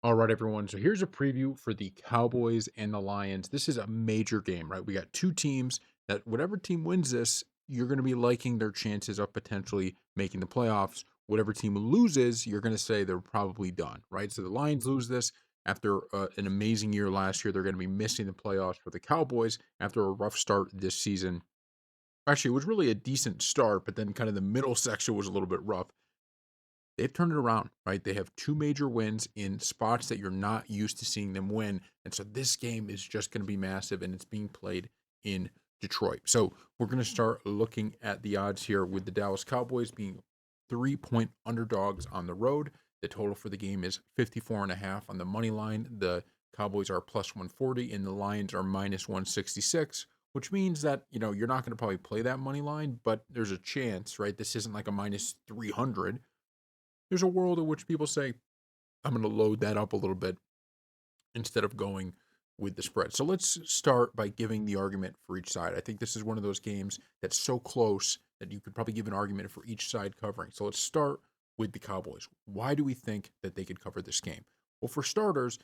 All right, everyone. So here's a preview for the Cowboys and the Lions. This is a major game, right? We got two teams that whatever team wins this, you're going to be liking their chances of potentially making the playoffs. Whatever team loses, you're going to say they're probably done, right? So the Lions lose this after an amazing year last year. They're going to be missing the playoffs for the Cowboys after a rough start this season. Actually, it was really a decent start, but then kind of the middle section was a little bit rough. They've turned it around, right? They have two major wins in spots that you're not used to seeing them win. And so this game is just going to be massive and it's being played in Detroit. So we're going to start looking at the odds here with the Dallas Cowboys being 3-point underdogs on the road. The total for the game is 54.5 on the money line. The Cowboys are plus 140 and the Lions are minus 166, which means that, you're not going to probably play that money line, but there's a chance, right? This isn't like a minus 300. There's a world in which people say, I'm going to load that up a little bit instead of going with the spread. So let's start by giving the argument for each side. I think this is one of those games that's so close that you could probably give an argument for each side covering. So let's start with the Cowboys. Why do we think that they could cover this game? Well, for starters,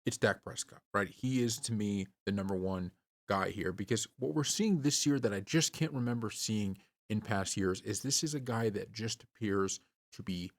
it's Dak Prescott, right? He is to me the number one guy here because what we're seeing this year that I just can't remember seeing in past years is this is a guy that just appears to be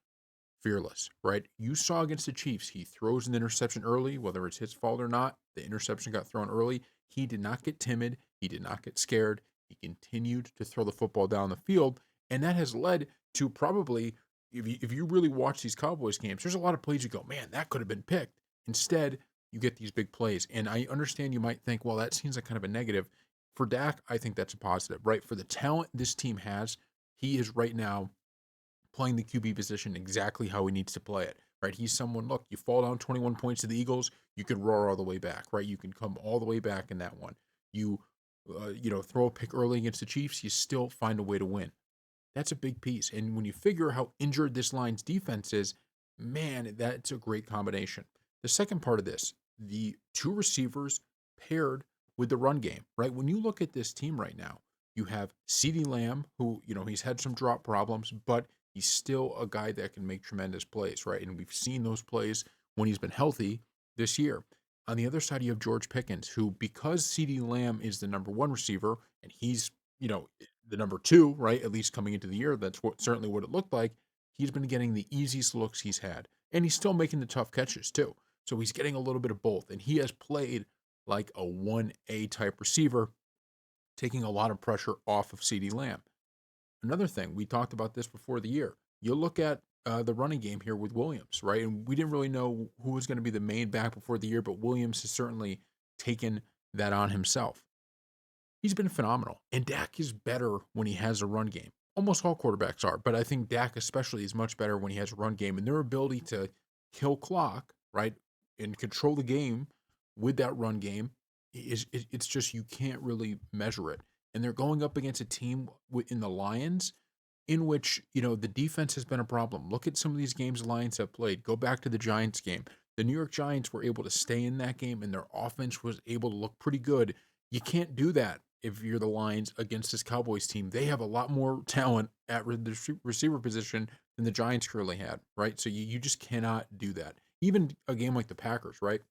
fearless, right? You saw against the Chiefs, he throws an interception early, whether it's his fault or not. The interception got thrown early. He did not get timid. He did not get scared. He continued to throw the football down the field. And that has led to probably, if you really watch these Cowboys games, there's a lot of plays you go, man, that could have been picked. Instead, you get these big plays. And I understand you might think, well, that seems like kind of a negative. For Dak, I think that's a positive, right? For the talent this team has, he is right now playing the QB position exactly how he needs to play it, right? He's someone, look, you fall down 21 points to the Eagles, you can roar all the way back, right? You can come all the way back in that one. You, throw a pick early against the Chiefs, you still find a way to win. That's a big piece. And when you figure how injured this line's defense is, man, that's a great combination. The second part of this, the two receivers paired with the run game, right? When you look at this team right now, you have CeeDee Lamb, who, he's had some drop problems, but he's still a guy that can make tremendous plays, right? And we've seen those plays when he's been healthy this year. On the other side, you have George Pickens, who, because CeeDee Lamb is the number one receiver and he's, the number two, right? At least coming into the year, that's certainly what it looked like. He's been getting the easiest looks he's had, and he's still making the tough catches too. So he's getting a little bit of both, and he has played like a 1A type receiver, taking a lot of pressure off of CeeDee Lamb. Another thing, we talked about this before the year. You look at the running game here with Williams, right? And we didn't really know who was going to be the main back before the year, but Williams has certainly taken that on himself. He's been phenomenal. And Dak is better when he has a run game. Almost all quarterbacks are, but I think Dak especially is much better when he has a run game and their ability to kill clock, right? And control the game with that run game it's just you can't really measure it. And they're going up against a team in the Lions in which, the defense has been a problem. Look at some of these games the Lions have played. Go back to the Giants game. The New York Giants were able to stay in that game and their offense was able to look pretty good. You can't do that if you're the Lions against this Cowboys team. They have a lot more talent at the receiver position than the Giants currently had, right? So you just cannot do that. Even a game like the Packers, right?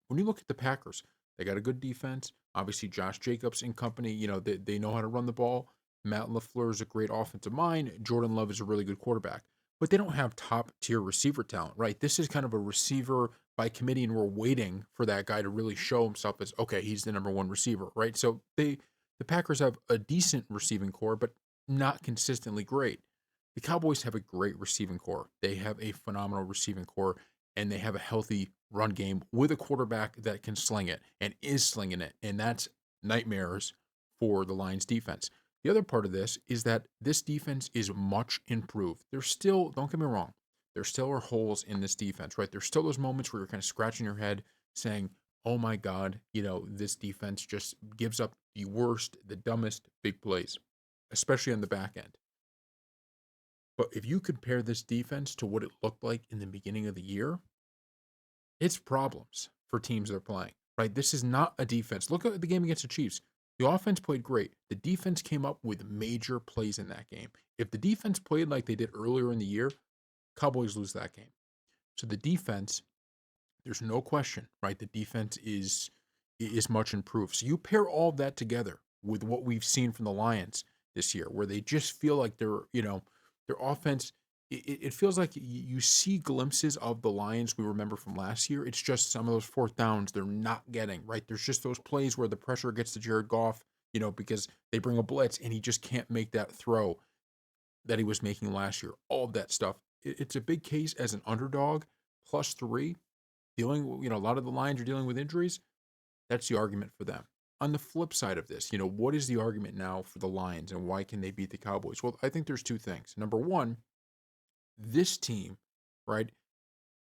When you look at the Packers, they got a good defense. Obviously, Josh Jacobs and company, they know how to run the ball. Matt LaFleur is a great offensive mind. Jordan Love is a really good quarterback. But they don't have top tier receiver talent, right? This is kind of a receiver by committee, and we're waiting for that guy to really show himself as, okay, he's the number one receiver, right? So the Packers have a decent receiving core, but not consistently great. The Cowboys have a great receiving core. They have a phenomenal receiving core, and they have a healthy run game with a quarterback that can sling it and is slinging it. And that's nightmares for the Lions defense. The other part of this is that this defense is much improved. There's still, don't get me wrong, there still are holes in this defense, right? There's still those moments where you're kind of scratching your head saying, oh my God, this defense just gives up the worst, the dumbest big plays, especially on the back end. But if you compare this defense to what it looked like in the beginning of the year, it's problems for teams they're playing, right? This is not a defense. Look at the game against the Chiefs. The offense played great. The defense came up with major plays in that game. If the defense played like they did earlier in the year, Cowboys lose that game. So the defense, There's no question, right? The defense is much improved. So you pair all of that together with what we've seen from the Lions this year, where they just feel like their offense. It feels like you see glimpses of the Lions we remember from last year. It's just some of those fourth downs they're not getting, right? There's just those plays where the pressure gets to Jared Goff, because they bring a blitz and he just can't make that throw that he was making last year. All of that stuff. It's a big case as an underdog, +3, dealing, a lot of the Lions are dealing with injuries. That's the argument for them. On the flip side of this, what is the argument now for the Lions and why can they beat the Cowboys? Well, I think there's two things. Number one, this team, right?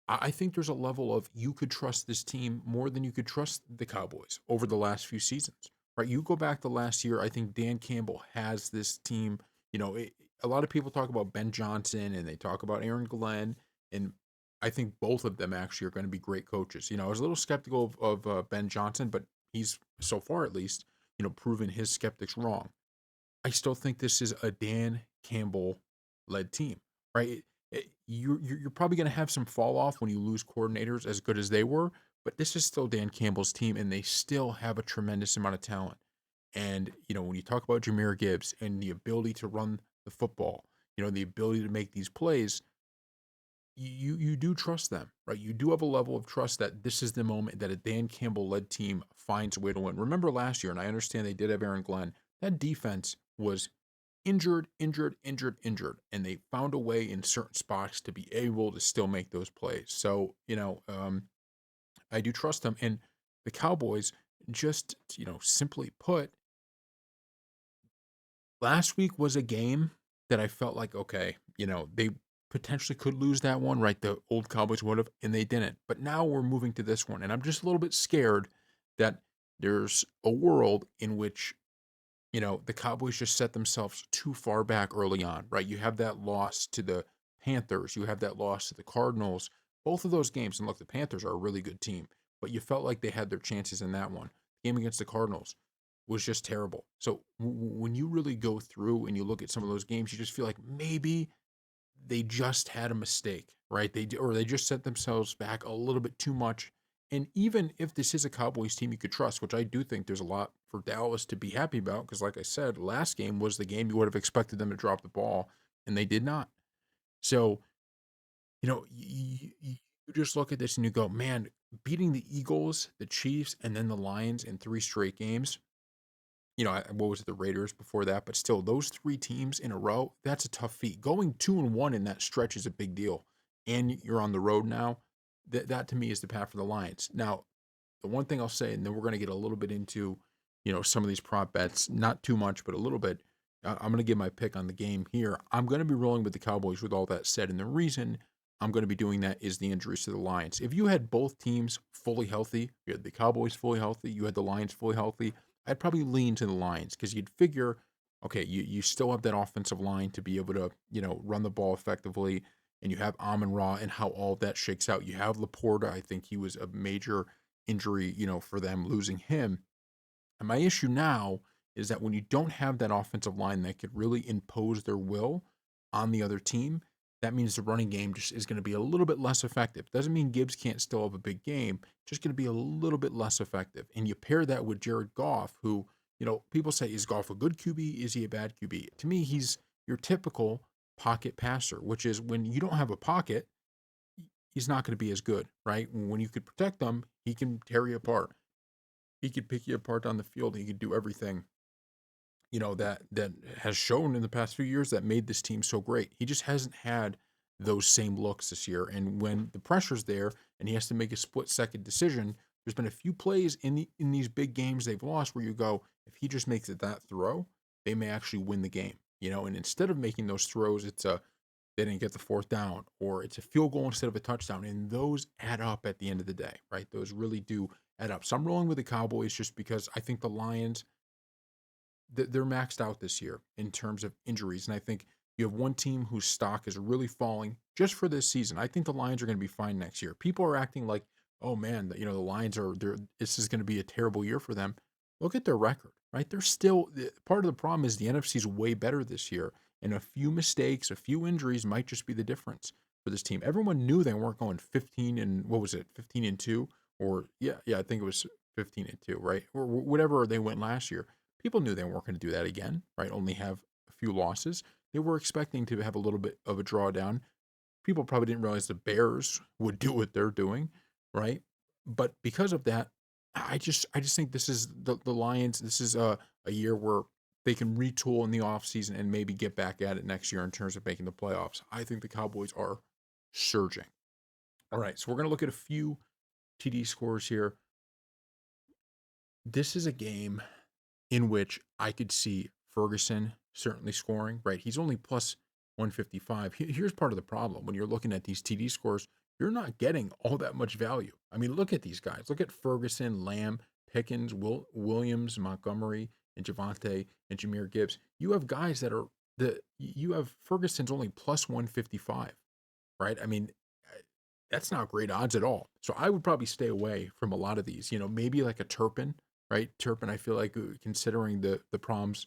I think there's a level of you could trust this team more than you could trust the Cowboys over the last few seasons, right? You go back to last year, I think Dan Campbell has this team. A lot of people talk about Ben Johnson and they talk about Aaron Glenn, and I think both of them actually are going to be great coaches. I was a little skeptical of Ben Johnson, but he's so far at least, proven his skeptics wrong. I still think this is a Dan Campbell led team, right? You're probably going to have some fall off when you lose coordinators as good as they were, but this is still Dan Campbell's team, and they still have a tremendous amount of talent. And when you talk about Jameer Gibbs and the ability to run the football, the ability to make these plays, you do trust them, right? You do have a level of trust that this is the moment that a Dan Campbell led team finds a way to win. Remember last year, and I understand they did have Aaron Glenn. That defense was injured, injured, injured, injured, and they found a way in certain spots to be able to still make those plays. So, I do trust them. And the Cowboys, just, simply put, last week was a game that I felt like, okay, they potentially could lose that one, right? The old Cowboys would have, and they didn't. But now we're moving to this one, and I'm just a little bit scared that there's a world in which the Cowboys just set themselves too far back early on, right? You have that loss to the Panthers, you have that loss to the Cardinals. Both of those games, and look, the Panthers are a really good team, but you felt like they had their chances in that one. The game against the Cardinals was just terrible. So when you really go through and you look at some of those games, you just feel like maybe they just had a mistake, right? They just set themselves back a little bit too much. And even if this is a Cowboys team you could trust, which I do think there's a lot for Dallas to be happy about, because like I said, last game was the game you would have expected them to drop the ball, and they did not. So, you just look at this and you go, man, beating the Eagles, the Chiefs, and then the Lions in 3 straight games. What was it, the Raiders before that? But still, those 3 teams in a row, that's a tough feat. Going 2-1 in that stretch is a big deal. And you're on the road now. That to me is the path for the Lions. Now, the one thing I'll say, and then we're going to get a little bit into, some of these prop bets, not too much, but a little bit. I'm going to give my pick on the game here. I'm going to be rolling with the Cowboys with all that said. And the reason I'm going to be doing that is the injuries to the Lions. If you had both teams fully healthy, you had the Cowboys fully healthy, you had the Lions fully healthy, I'd probably lean to the Lions because you'd figure, okay, you still have that offensive line to be able to, run the ball effectively. And you have Amon Ra and how all of that shakes out. You have Laporta. I think he was a major injury, for them losing him. And my issue now is that when you don't have that offensive line that could really impose their will on the other team, that means the running game just is going to be a little bit less effective. Doesn't mean Gibbs can't still have a big game, just going to be a little bit less effective. And you pair that with Jared Goff, who, people say, is Goff a good QB? Is he a bad QB? To me, he's your typical pocket passer, which is when you don't have a pocket, he's not going to be as good, right? When you could protect them, he can tear you apart. He could pick you apart on the field. He could do everything, that has shown in the past few years that made this team so great. He just hasn't had those same looks this year. And when the pressure's there and he has to make a split-second decision, there's been a few plays in these big games they've lost where you go, if he just makes it that throw, they may actually win the game. And instead of making those throws, they didn't get the fourth down, or it's a field goal instead of a touchdown. And those add up at the end of the day, right? Those really do add up. So I'm rolling with the Cowboys just because I think the Lions, they're maxed out this year in terms of injuries. And I think you have one team whose stock is really falling just for this season. I think the Lions are going to be fine next year. People are acting like, oh man, the Lions this is going to be a terrible year for them. Look at their record, right? They're still, part of the problem is the NFC is way better this year. And a few mistakes, a few injuries might just be the difference. for this team. Everyone knew they weren't going 15 and what was it, 15-2, or yeah, I think it was 15-2, right? Or whatever they went last year. People knew they weren't going to do that again, right? Only have a few losses. They were expecting to have a little bit of a drawdown. People probably didn't realize the Bears would do what they're doing, right? But because of that, I just think this is the Lions. This is a year where they can retool in the offseason and maybe get back at it next year in terms of making the playoffs. I think the Cowboys are surging. All right, so we're going to look at a few TD scores here. This is a game in which I could see Ferguson certainly scoring, right? He's only plus 155. Here's part of the problem. When you're looking at these TD scores, you're not getting all that much value. I mean, look at these guys. Look at Ferguson, Lamb, Pickens, Williams, Montgomery, and Javante and Jameer Gibbs. You have guys that are you have Ferguson's only plus 155, right? I mean, that's not great odds at all. So I would probably stay away from a lot of these. Maybe like a Turpin, right? Turpin, I feel like considering the problems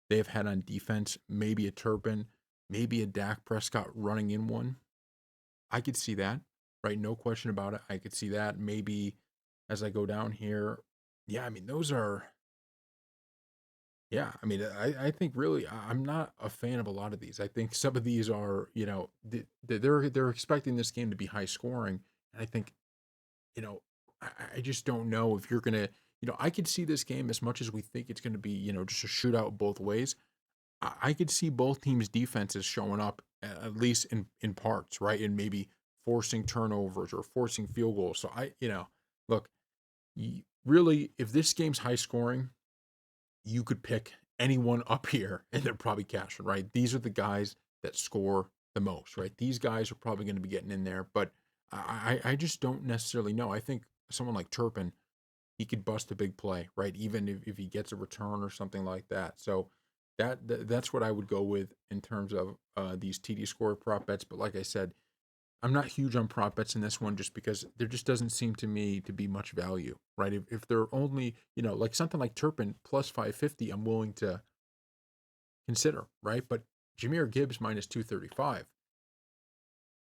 they have had on defense, maybe a Turpin, maybe a Dak Prescott running in one. I could see that, right? No question about it. I could see that. Maybe as I go down here, yeah. I mean, those are yeah. I mean, I think really I'm not a fan of a lot of these. I think some of these are they're expecting this game to be high scoring, and I think you know, I just don't know if you're gonna, I could see this game as much as we think it's gonna be, just a shootout both ways. I could see both teams' defenses showing up at least in parts, right, and maybe forcing turnovers or forcing field goals. So look, really, if this game's high scoring, you could pick anyone up here and they're probably cashing, right? These are the guys that score the most, right? These guys are probably going to be getting in there, but I just don't necessarily know. I think someone like Turpin, he could bust a big play, right? Even if he gets a return or something like that. So that's what I would go with in terms of these TD score prop bets. But like I said, I'm not huge on prop bets in this one just because there just doesn't seem to me to be much value, right? If they're only, like something like Turpin plus 550, I'm willing to consider, right? But Jameer Gibbs minus 235.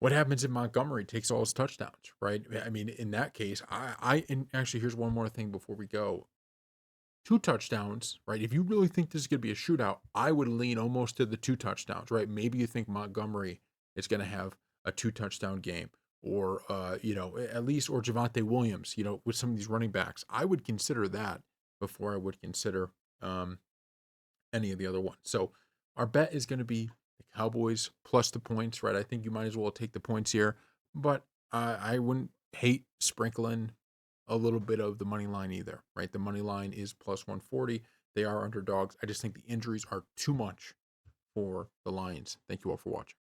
What happens if Montgomery takes all his touchdowns, right? I mean, in that case, and actually, here's one more thing before we go. Two touchdowns, right? If you really think this is going to be a shootout, I would lean almost to the two touchdowns, right? Maybe you think Montgomery is going to have a two touchdown game, or at least, or Javante Williams, with some of these running backs. I would consider that before I would consider any of the other ones. So our bet is going to be the Cowboys plus the points, right? I think you might as well take the points here, but I wouldn't hate sprinkling a little bit of the money line either, right? The money line is plus 140. They are underdogs. I just think the injuries are too much for the Lions. Thank you all for watching.